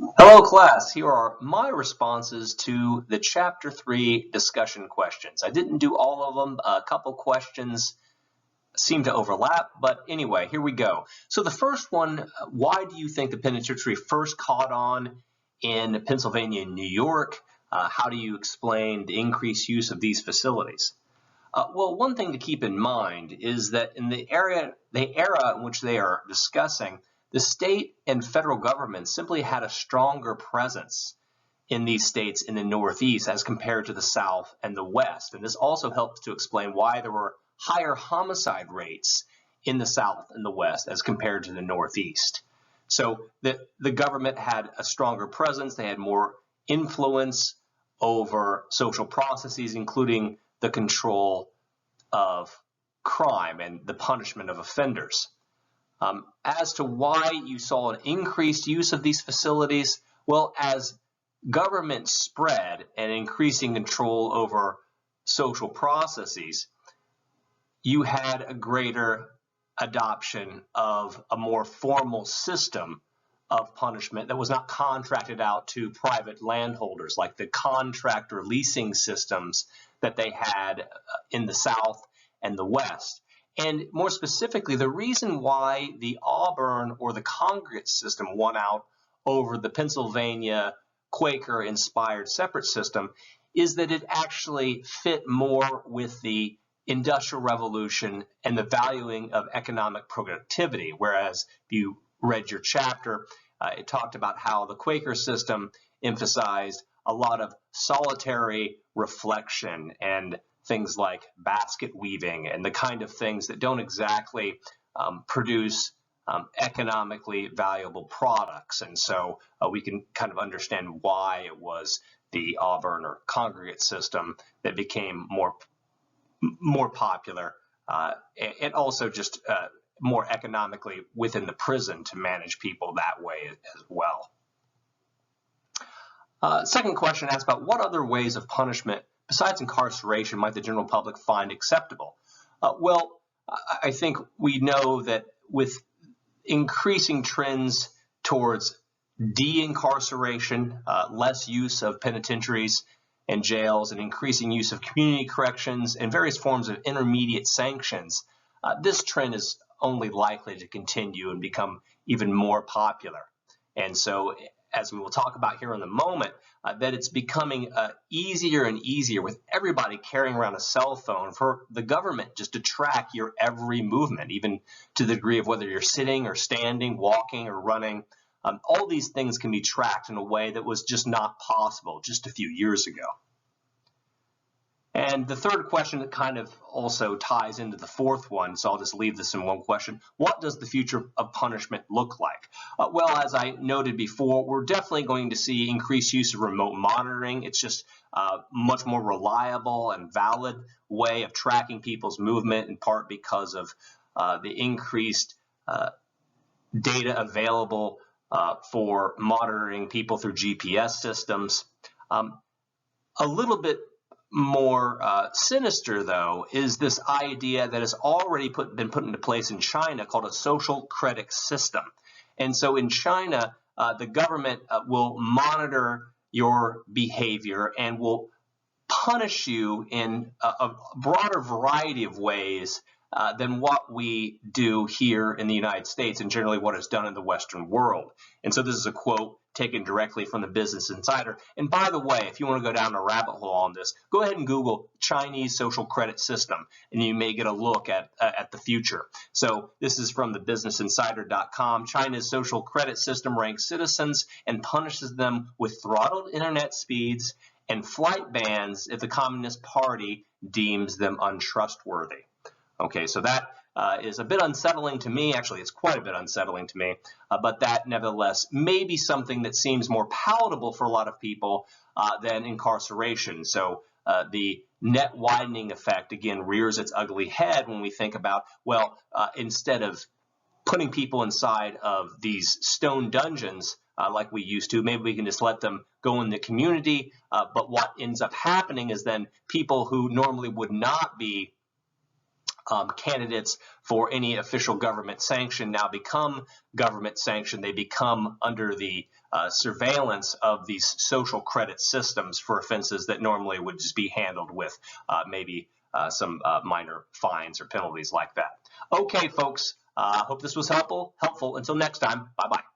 Hello class, here are my responses to the Chapter 3 discussion questions. I didn't do all of them, a couple questions seem to overlap, but anyway, here we go. So the first one, why do you think the penitentiary first caught on in Pennsylvania and New York? How do you explain the increased use of these facilities? Well, one thing to keep in mind is that in the era in which they are discussing, the state and federal government simply had a stronger presence in these states in the Northeast as compared to the South and the West. And this also helps to explain why there were higher homicide rates in the South and the West as compared to the Northeast. So the government had a stronger presence, they had more influence over social processes, including the control of crime and the punishment of offenders. As to why you saw an increased use of these facilities, well, as government spread and increasing control over social processes, you had a greater adoption of a more formal system of punishment that was not contracted out to private landholders like the contractor leasing systems that they had in the South and the West. And more specifically, the reason why the Auburn or the congregate system won out over the Pennsylvania Quaker-inspired separate system is that it actually fit more with the Industrial Revolution and the valuing of economic productivity, whereas if you read your chapter, it talked about how the Quaker system emphasized a lot of solitary reflection and things like basket weaving and the kind of things that don't exactly produce economically valuable products. And so we can kind of understand why it was the Auburn or congregate system that became more popular and also just more economically within the prison to manage people that way as well. Second question asks about what other ways of punishment besides incarceration might the general public find acceptable? Well, I think we know that with increasing trends towards de-incarceration, less use of penitentiaries and jails, and increasing use of community corrections and various forms of intermediate sanctions, this trend is only likely to continue and become even more popular. And so, as we will talk about here in a moment, that it's becoming easier and easier with everybody carrying around a cell phone for the government just to track your every movement, even to the degree of whether you're sitting or standing, walking or running. All these things can be tracked in a way that was just not possible just a few years ago. And the third question that kind of also ties into the fourth one, so I'll just leave this in one question. What does the future of punishment look like? Well, as I noted before, we're definitely going to see increased use of remote monitoring. It's just a much more reliable and valid way of tracking people's movement, in part because of the increased data available for monitoring people through GPS systems. A little bit more sinister, though, is this idea that has already been put into place in China called a social credit system. And so in China, the government will monitor your behavior and will punish you in a broader variety of ways than what we do here in the United States and generally what is done in the Western world. And so this is a quote taken directly from the Business Insider. And by the way, if you want to go down a rabbit hole on this, go ahead and Google Chinese social credit system, and you may get a look at the future. So this is from the businessinsider.com. China's social credit system ranks citizens and punishes them with throttled internet speeds and flight bans if the Communist Party deems them untrustworthy. Okay, so that is a bit unsettling to me. Actually, it's quite a bit unsettling to me, but that nevertheless may be something that seems more palatable for a lot of people than incarceration. So the net widening effect, again, rears its ugly head when we think about, well, instead of putting people inside of these stone dungeons like we used to, maybe we can just let them go in the community. But what ends up happening is then people who normally would not be candidates for any official government sanction now become government sanctioned. They become under the surveillance of these social credit systems for offenses that normally would just be handled with maybe some minor fines or penalties like that. Okay, folks, hope this was helpful. Until next time, bye-bye.